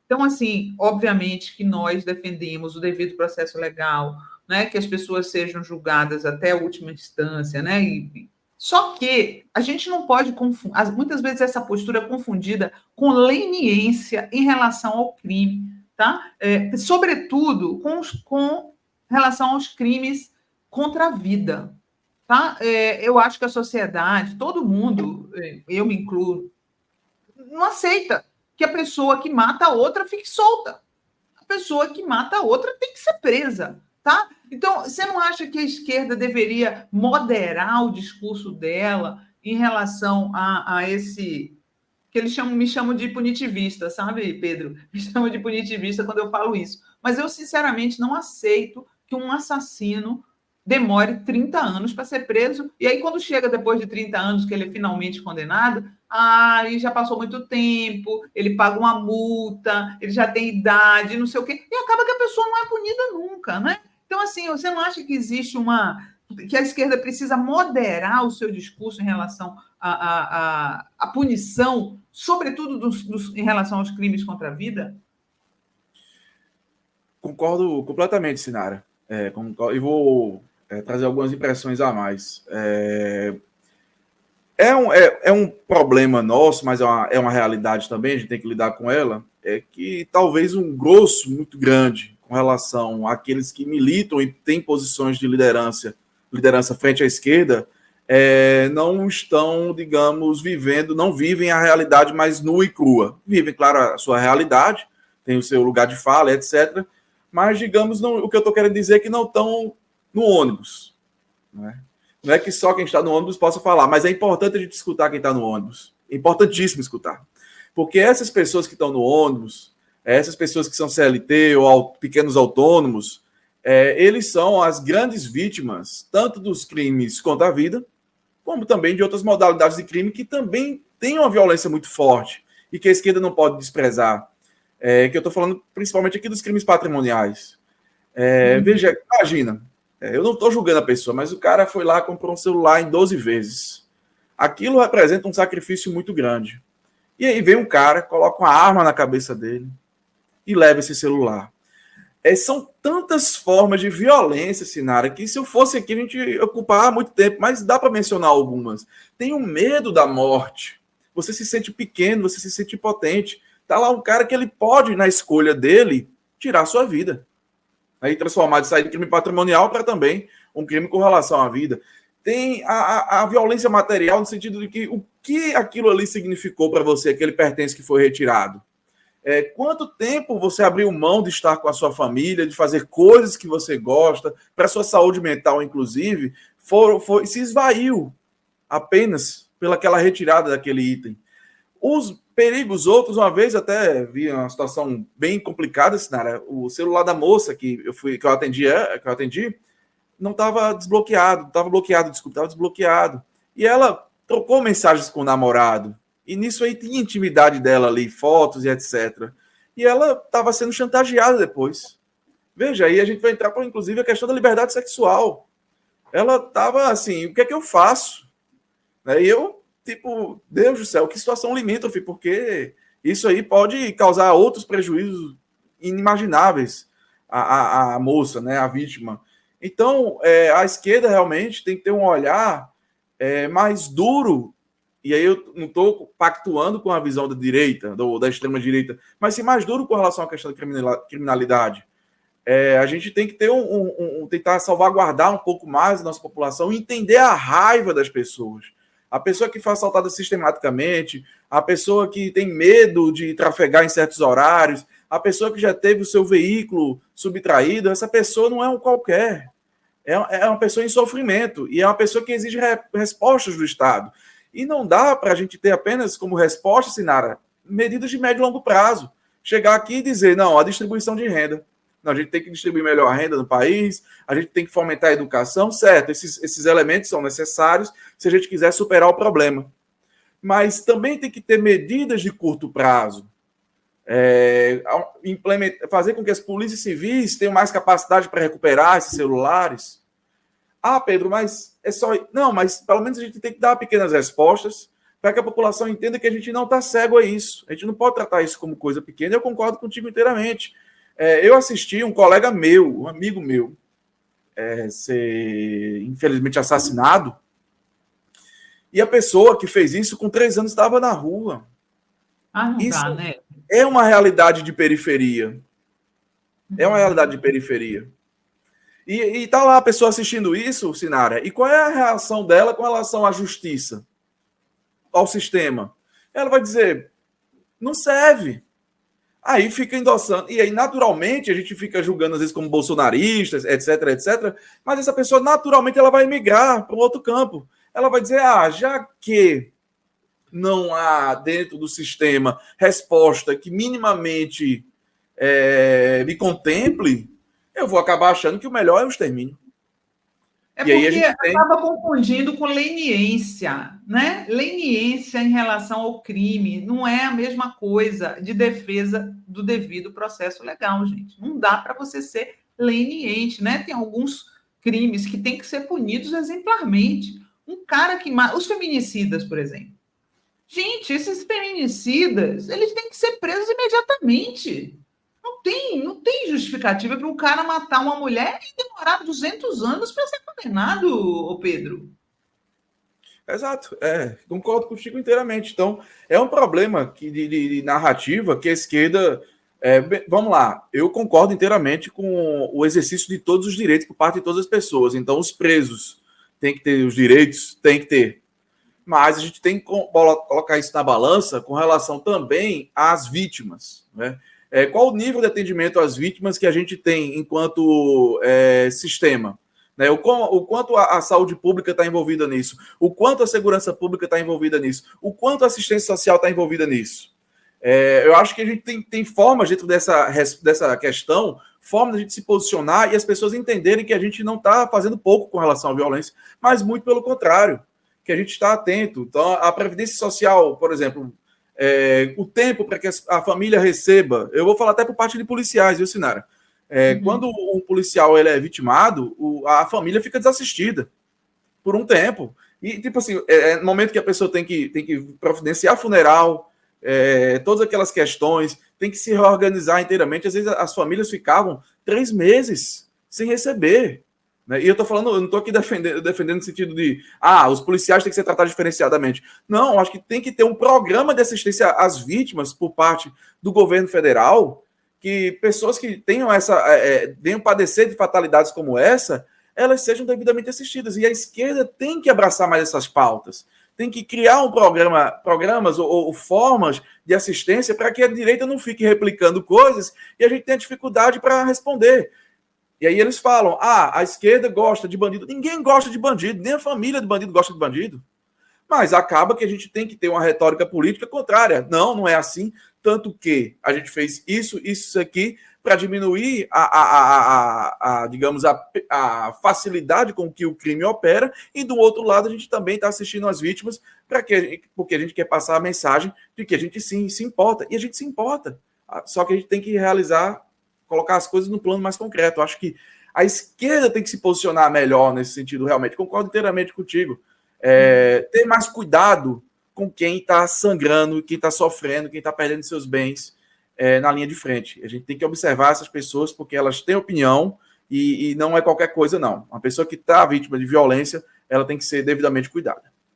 Então, assim, obviamente que nós defendemos o devido processo legal, né, que as pessoas sejam julgadas até a última instância, né? Só que a gente não pode confundir, muitas vezes essa postura é confundida com leniência em relação ao crime, tá? Sobretudo com relação aos crimes contra a vida, tá? Eu acho que a sociedade, todo mundo, eu me incluo, não aceita que a pessoa que mata a outra fique solta. A pessoa que mata a outra tem que ser presa, tá? Então, você não acha que a esquerda deveria moderar o discurso dela em relação a esse que eles me chamam de punitivista, sabe, Pedro? Me chamam de punitivista quando eu falo isso. Mas eu, sinceramente, não aceito que um assassino demore 30 anos para ser preso, e aí, quando chega depois de 30 anos, que ele é finalmente condenado, aí já passou muito tempo, ele paga uma multa, ele já tem idade, não sei o quê, e acaba que a pessoa não é punida nunca, né? Então, assim, você não acha que existe que a esquerda precisa moderar o seu discurso em relação à punição, sobretudo em relação aos crimes contra a vida? Concordo completamente, Sinara. E vou trazer algumas impressões a mais. É um problema nosso, mas é uma realidade também, a gente tem que lidar com ela, é que talvez um grosso muito grande com relação àqueles que militam e têm posições de liderança frente à esquerda, não estão, digamos, não vivem a realidade mais nua e crua. Vivem, claro, a sua realidade, tem o seu lugar de fala, etc., mas, digamos, o que eu estou querendo dizer é que não estão no ônibus, né? Não é que só quem está no ônibus possa falar, mas é importante a gente escutar quem está no ônibus. É importantíssimo escutar. Porque essas pessoas que estão no ônibus, essas pessoas que são CLT ou pequenos autônomos, eles são as grandes vítimas, tanto dos crimes contra a vida, como também de outras modalidades de crime que também têm uma violência muito forte e que a esquerda não pode desprezar. Que eu estou falando principalmente aqui dos crimes patrimoniais. Veja, imagina, eu não estou julgando a pessoa, mas o cara foi lá e comprou um celular em 12 vezes. Aquilo representa um sacrifício muito grande. E aí vem um cara, coloca uma arma na cabeça dele e leva esse celular. São tantas formas de violência, Sinara, que se eu fosse aqui a gente ocupar muito tempo, mas dá para mencionar algumas. Tem o medo da morte. Você se sente pequeno, você se sente impotente. Tá lá um cara que ele pode, na escolha dele, tirar a sua vida. Aí transformar de sair de crime patrimonial para também um crime com relação à vida. Tem a violência material no sentido de que o que aquilo ali significou para você, aquele pertence que foi retirado. Quanto tempo você abriu mão de estar com a sua família, de fazer coisas que você gosta, para a sua saúde mental, inclusive, se esvaiu apenas pelaquela retirada daquele item. Os perigos outros, uma vez até vi uma situação bem complicada, Sinara. O celular da moça que eu atendi, não estava desbloqueado, estava desbloqueado. E ela trocou mensagens com o namorado. E nisso aí tinha intimidade dela ali, fotos e etc. E ela estava sendo chantageada depois. Veja, aí a gente vai entrar para, inclusive, a questão da liberdade sexual. Ela estava assim, o que é que eu faço? E eu, tipo, Deus do céu, que situação limítrofe, porque isso aí pode causar outros prejuízos inimagináveis à moça, né, à vítima. Então, a esquerda realmente tem que ter um olhar mais duro, e aí eu não estou pactuando com a visão da direita, da extrema-direita, mas sim mais duro com relação à questão da criminalidade. A gente tem que ter tentar salvaguardar um pouco mais a nossa população e entender a raiva das pessoas. A pessoa que foi assaltada sistematicamente, a pessoa que tem medo de trafegar em certos horários, a pessoa que já teve o seu veículo subtraído, essa pessoa não é um qualquer. É uma pessoa em sofrimento e é uma pessoa que exige respostas do Estado. E não dá para a gente ter apenas como resposta, Sinara, medidas de médio e longo prazo. Chegar aqui e dizer, não, a distribuição de renda. Não, a gente tem que distribuir melhor a renda no país, a gente tem que fomentar a educação, certo, esses elementos são necessários se a gente quiser superar o problema. Mas também tem que ter medidas de curto prazo, fazer com que as polícias civis tenham mais capacidade para recuperar esses celulares. Ah, Pedro, mas é só... Não, mas pelo menos a gente tem que dar pequenas respostas, para que a população entenda que a gente não está cego a isso. A gente não pode tratar isso como coisa pequena. Eu concordo contigo inteiramente. Eu assisti um colega meu, um amigo meu, ser infelizmente assassinado, e a pessoa que fez isso com 3 anos estava na rua. Não isso dá, né? É uma realidade de periferia. É uma realidade de periferia. E tá lá a pessoa assistindo isso, Sinara, e qual é a reação dela com relação à justiça, ao sistema? Ela vai dizer, não serve. Aí fica endossando. E aí, naturalmente, a gente fica julgando, às vezes, como bolsonaristas, etc, etc. Mas essa pessoa, naturalmente, ela vai migrar para um outro campo. Ela vai dizer, já que não há dentro do sistema resposta que minimamente me contemple, eu vou acabar achando que o melhor é o extermínio. Porque acaba confundindo com leniência, né? Leniência em relação ao crime não é a mesma coisa de defesa do devido processo legal, gente. Não dá para você ser leniente, né? Tem alguns crimes que têm que ser punidos exemplarmente. Um cara que mata... Os feminicidas, por exemplo. Gente, esses feminicidas, eles têm que ser presos imediatamente. Não tem justificativa para um cara matar uma mulher e demorar 200 anos para ser condenado, Pedro. Exato, concordo contigo inteiramente. Então, é um problema de narrativa que a esquerda... vamos lá, eu concordo inteiramente com o exercício de todos os direitos por parte de todas as pessoas. Então, os presos têm que ter os direitos, tem que ter. Mas a gente tem que colocar isso na balança com relação também às vítimas, né? Qual o nível de atendimento às vítimas que a gente tem enquanto sistema? Né? O quanto a saúde pública está envolvida nisso? O quanto a segurança pública está envolvida nisso? O quanto a assistência social está envolvida nisso? Eu acho que a gente tem formas dentro dessa questão, formas de a gente se posicionar e as pessoas entenderem que a gente não está fazendo pouco com relação à violência, mas muito pelo contrário, que a gente está atento. Então, a Previdência Social, por exemplo, o tempo para que a família receba, eu vou falar até por parte de policiais, viu, Sinara? Quando um policial ele é vitimado, a família fica desassistida por um tempo. E, tipo assim, no momento que a pessoa tem que providenciar funeral, todas aquelas questões, tem que se reorganizar inteiramente. Às vezes as famílias ficavam 3 meses sem receber. Né? E eu não estou aqui defendendo no sentido de os policiais têm que ser tratados diferenciadamente. Não, eu acho que tem que ter um programa de assistência às vítimas por parte do governo federal, que pessoas que tenham venham padecer de fatalidades como essa, elas sejam devidamente assistidas. E a esquerda tem que abraçar mais essas pautas. Tem que criar programas ou formas de assistência para que a direita não fique replicando coisas e a gente tenha dificuldade para responder. E aí eles falam, a esquerda gosta de bandido. Ninguém gosta de bandido, nem a família do bandido gosta de bandido. Mas acaba que a gente tem que ter uma retórica política contrária. Não é assim. Tanto que a gente fez isso aqui para diminuir digamos, a facilidade com que o crime opera. E do outro lado, a gente também está assistindo as vítimas porque a gente quer passar a mensagem de que a gente sim se importa. E a gente se importa. Só que a gente tem que colocar as coisas no plano mais concreto. Eu acho que a esquerda tem que se posicionar melhor nesse sentido, realmente. Concordo inteiramente contigo. Ter mais cuidado com quem está sangrando, quem está sofrendo, quem está perdendo seus bens na linha de frente. A gente tem que observar essas pessoas porque elas têm opinião e não é qualquer coisa, não. Uma pessoa que está vítima de violência, ela tem que ser devidamente cuidada.